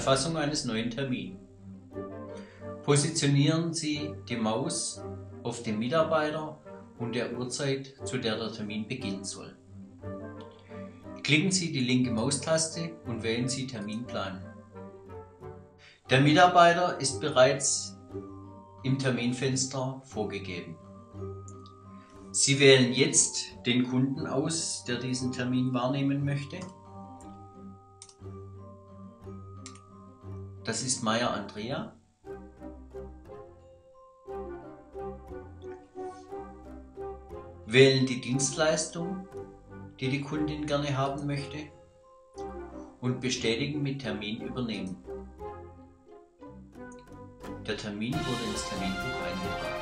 Erfassung eines neuen Termins. Positionieren Sie die Maus auf den Mitarbeiter und der Uhrzeit, zu der der Termin beginnen soll. Klicken Sie die linke Maustaste und wählen Sie Terminplan. Der Mitarbeiter ist bereits im Terminfenster vorgegeben. Sie wählen jetzt den Kunden aus, der diesen Termin wahrnehmen möchte. Das ist Meier Andrea. Wählen die Dienstleistung, die die Kundin gerne haben möchte, und bestätigen mit Termin übernehmen. Der Termin wurde ins Terminbuch eingetragen.